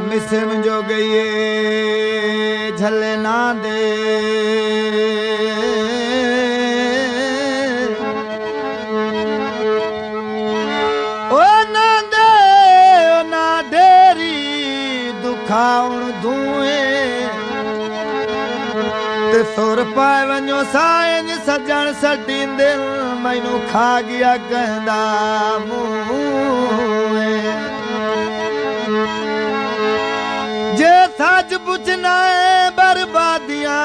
मिसम जो गई झले ना दे ओ ना देरी दुखाउण धुएं ते सुर पाए वञो साईं सजण सटींदे मैनू खा गया कहंदा मुंह जे सच पुछना है बर्बादियां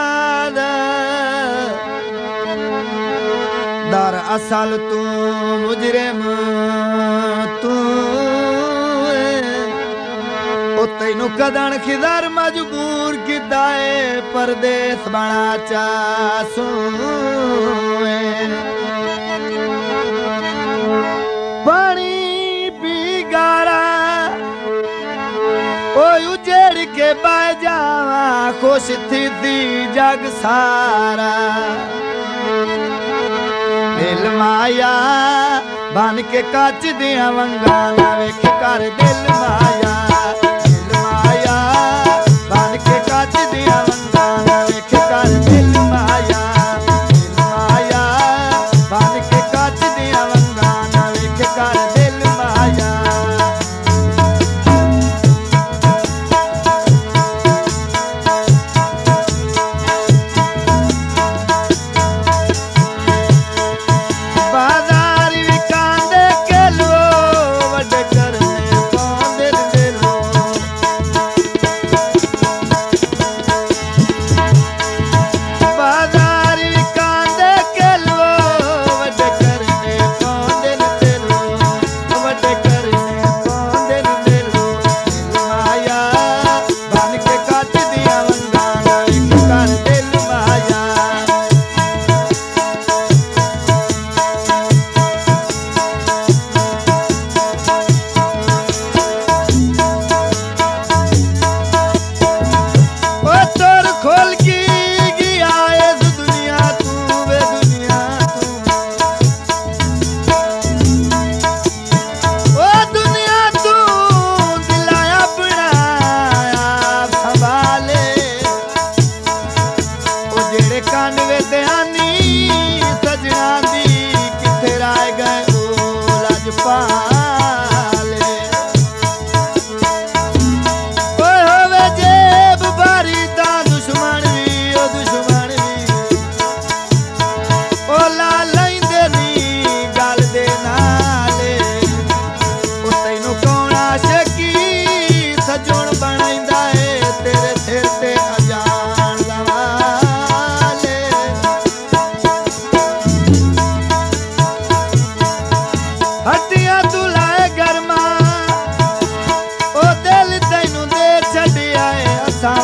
दर असल तू मुजरिम तू तैनू कदन खिदर मजबूर किदा है परदेस बना चासू पानी पी गारा उजेड़ के बह जावा खुश थी जग सारा दिल माया बन के कच दिया वंगा ना वेख कर दिल माया बन के कच दिया वंगा ना वेख कर दिल माया बन के कच दिया वंगा ना वेख कर दिल माया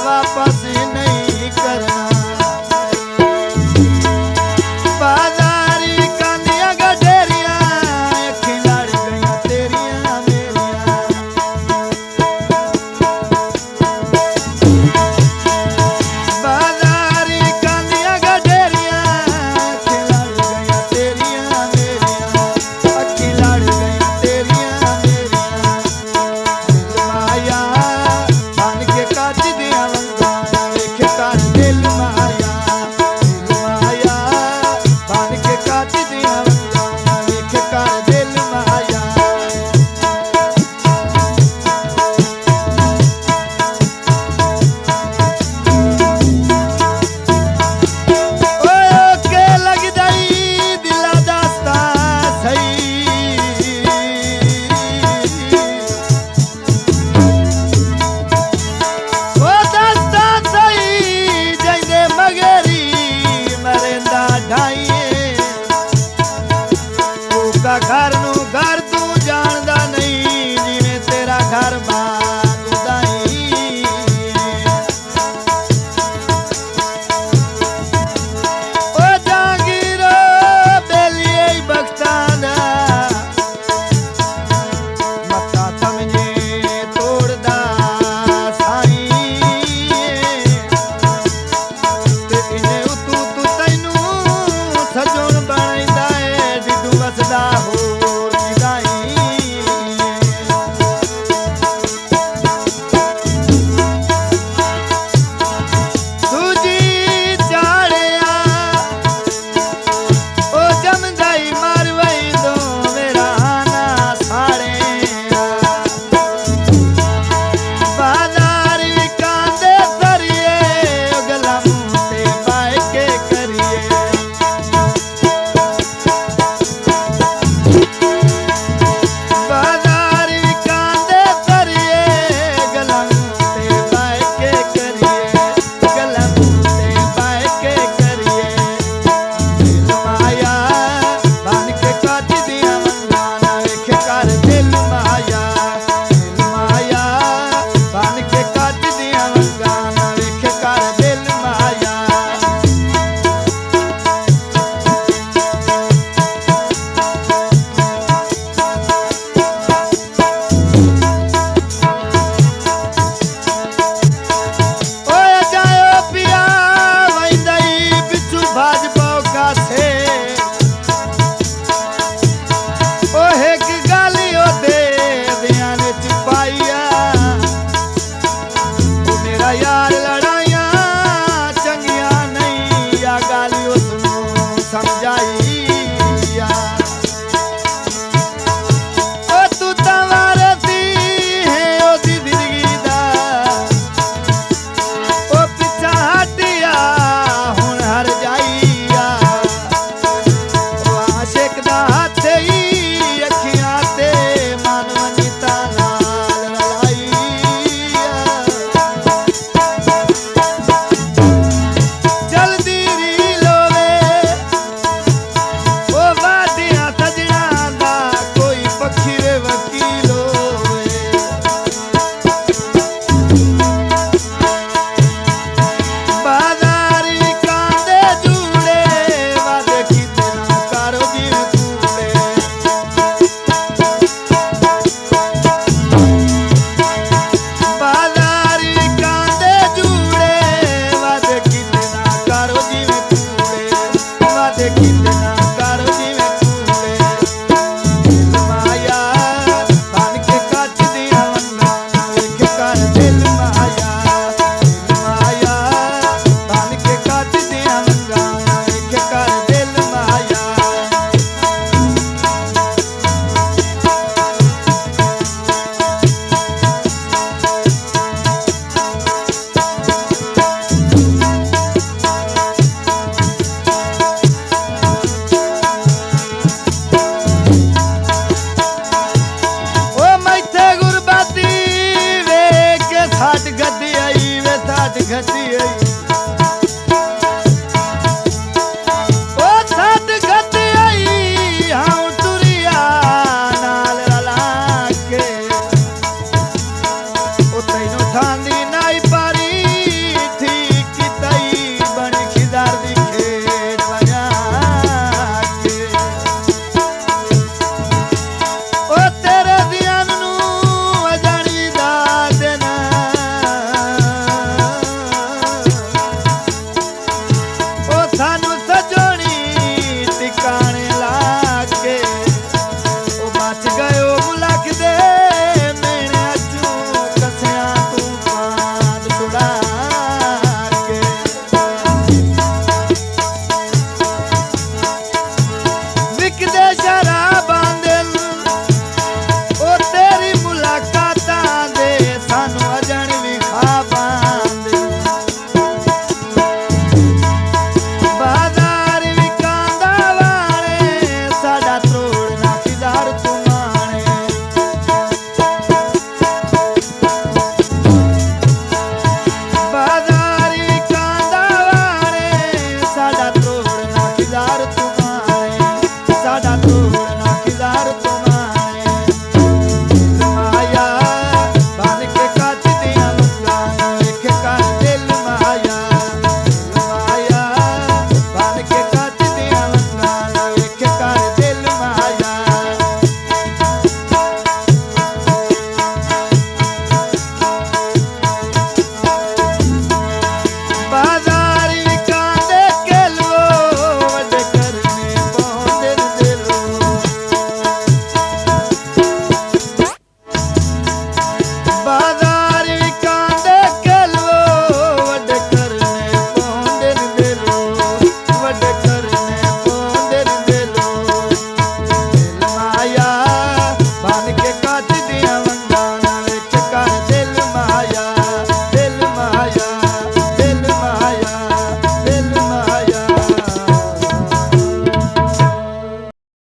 वापस नहीं करना बाजारी कांदियां गडेरियां अखी लड़ गई तेरियां मेरियां बाजारी कांदियां गडेरियां अखी लड़ गई तेरियां मेरियां अखी लड़ गई तेरियां मेरियां दिल माया बन के कच दिया वंगा वेख कर दिल माया बन के कच दिया वंगा वेख कर दिल माया के लग जाई दिला दास्ता सही घर